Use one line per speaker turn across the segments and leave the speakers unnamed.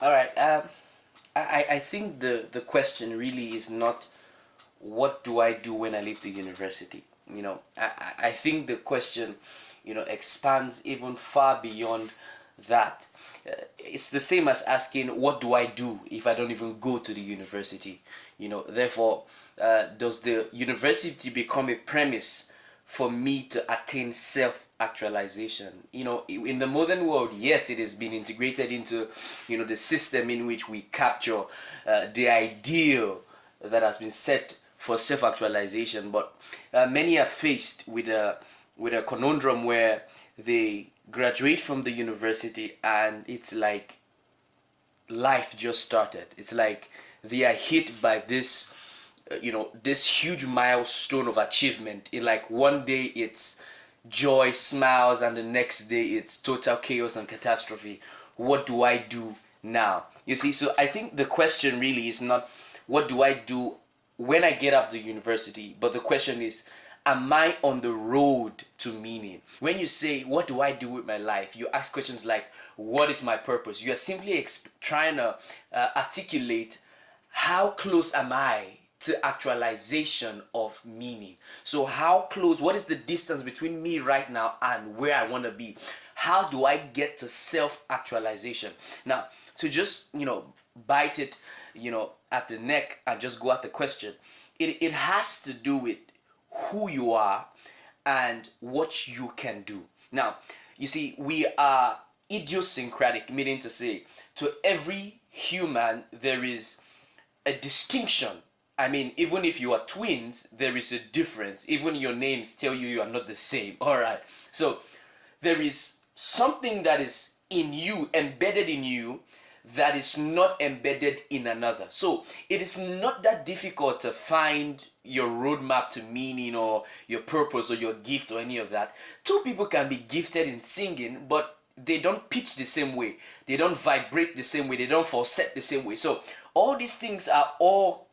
All right. I think the question really is not what do I do when I leave the university. I think the question, expands even far beyond that. It's the same as asking what do I do if I don't even go to the university. Therefore, does the university become a premise for me to attain self actualization? In the modern world, yes, it has been integrated into the system in which we capture the ideal that has been set for self actualization. But many are faced with a conundrum where they graduate from the university and it's like life just started. It's like they are hit by this huge milestone of achievement. In like one day it's joy, smiles, and the next day it's total chaos and catastrophe. What do I do now? You see, so I think the question really is not what do I do when I get out of the university, but the question is, am I on the road to meaning? When you say, what do I do with my life? You ask questions like, what is my purpose? You are simply trying to articulate how close am I to actualization of meaning. So how close, what is the distance between me right now and where I want to be? How do I get to self-actualization? Now, to just, bite it, at the neck and just go at the question, it has to do with who you are and what you can do. Now, you see, we are idiosyncratic, meaning to say, to every human, there is a distinction. I mean, even if you are twins, there is a difference. Even your names tell you are not the same. All right. So there is something that is in you, embedded in you, that is not embedded in another. So it is not that difficult to find your roadmap to meaning or your purpose or your gift or any of that. Two people can be gifted in singing, but they don't pitch the same way. They don't vibrate the same way. They don't falsetto the same way. So all these things are all,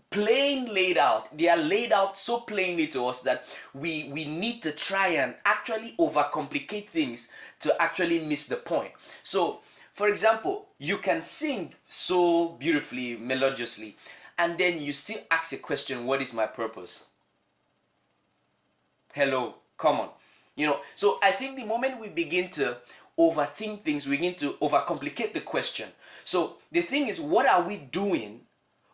plain laid out. They are laid out so plainly to us that we need to try and actually overcomplicate things to actually miss the point. So, for example, you can sing so beautifully, melodiously, and then you still ask a question, what is my purpose? Hello, come on. So I think the moment we begin to overthink things, we begin to overcomplicate the question. So the thing is, what are we doing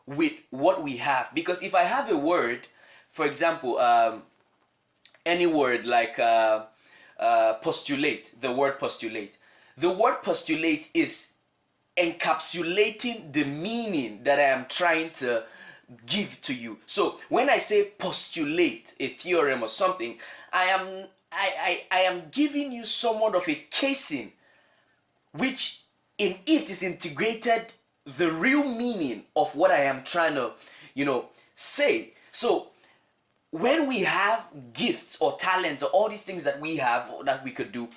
with what we have? Because if I have a word, for example, any word like postulate, the word postulate is encapsulating the meaning that I am trying to give to you. So when I say postulate a theorem or something, I am giving you somewhat of a casing, which in it is integrated the real meaning of what I am trying to, say. So when we have gifts or talents or all these things that we have or that we could do,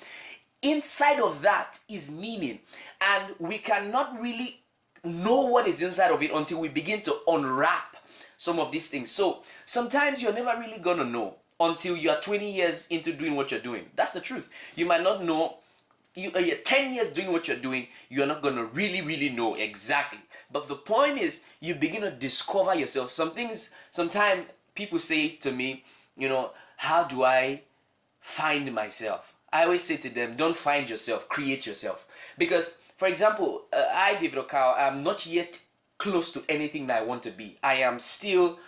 inside of that is meaning. And we cannot really know what is inside of it until we begin to unwrap some of these things. So sometimes you're never really gonna know until you are 20 years into doing what you're doing. That's the truth. You might not know. You're 10 years doing what you're doing, you're not going to really know exactly. But the point is, you begin to discover yourself. Sometimes people say to me, how do I find myself? I always say to them, don't find yourself, create yourself. Because, for example, I, David Okao, I'm not yet close to anything that I want to be. I am still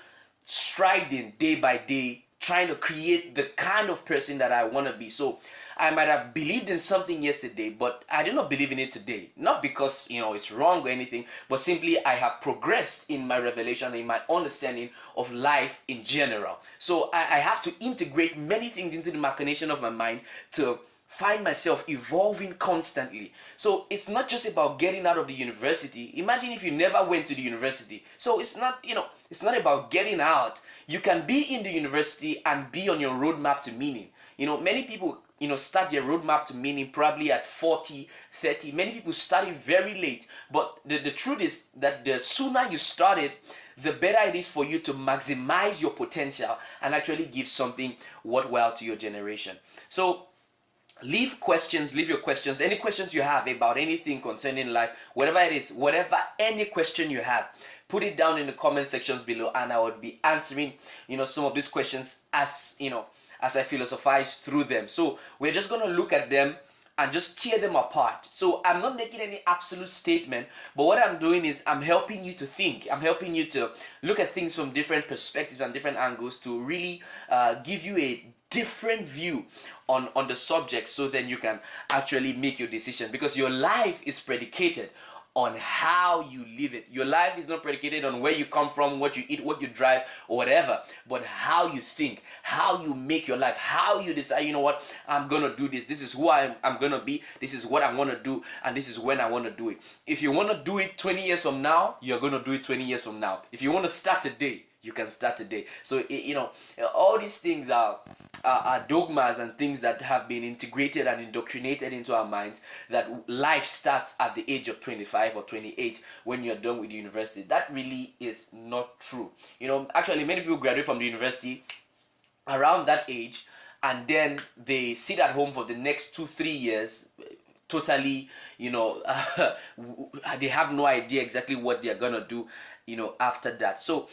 striding day by day, trying to create the kind of person that I want to be. So I might have believed in something yesterday, but I do not believe in it today. Not because, it's wrong or anything, but simply I have progressed in my revelation, in my understanding of life in general. So I have to integrate many things into the machination of my mind to find myself evolving constantly. So it's not just about getting out of the university. Imagine if you never went to the university. So it's not, it's not about getting out. You can be in the university and be on your roadmap to meaning. Many people start their roadmap to meaning probably at 40, 30. Many people start it very late. But the truth is that the sooner you start it, the better it is for you to maximize your potential and actually give something worthwhile to your generation. So leave your questions, any questions you have about anything concerning life, whatever it is, whatever any question you have, put it down in the comment sections below, and I would be answering, some of these questions as, as I philosophize through them. So we're just going to look at them and just tear them apart. So I'm not making any absolute statement, but what I'm doing is I'm helping you to think. I'm helping you to look at things from different perspectives and different angles to really give you a different view on the subject, so then you can actually make your decision, because your life is predicated on how you live it. Your life is not predicated on where you come from, what you eat, what you drive, or whatever, but how you think, how you make your life, how you decide, you know what, I'm gonna do this, this is who I'm gonna be, this is what I want to do, and this is when I want to do it. If you want to do it 20 years from now, you're gonna do it 20 years from now. If you want to start today, you can start today. So all these things are dogmas and things that have been integrated and indoctrinated into our minds, that life starts at the age of 25 or 28 when you're done with the university. That really is not true. Actually, many people graduate from the university around that age, and then they sit at home for the next 2-3 years, totally, they have no idea exactly what they're gonna do, after that. So,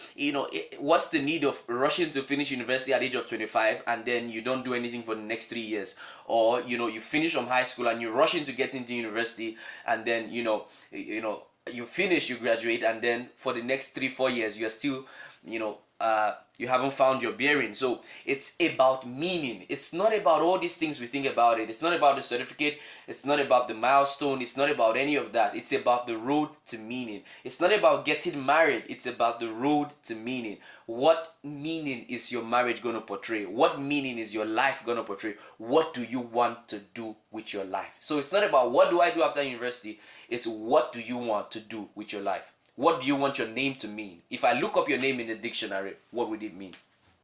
what's the need of rushing to finish university at the age of 25 and then you don't do anything for the next 3 years? Or, you finish from high school and you're rushing to get into university, and then, you finish, you graduate, and then for the next 3-4 years, you're still, you haven't found your bearing. So it's about meaning. It's not about all these things we think about it. It's not about the certificate. It's not about the milestone. It's not about any of that. It's about the road to meaning. It's not about getting married. It's about the road to meaning. What meaning is your marriage going to portray? What meaning is your life going to portray? What do you want to do with your life? So it's not about what do I do after university. It's what do you want to do with your life? What do you want your name to mean? If I look up your name in the dictionary, what would it mean?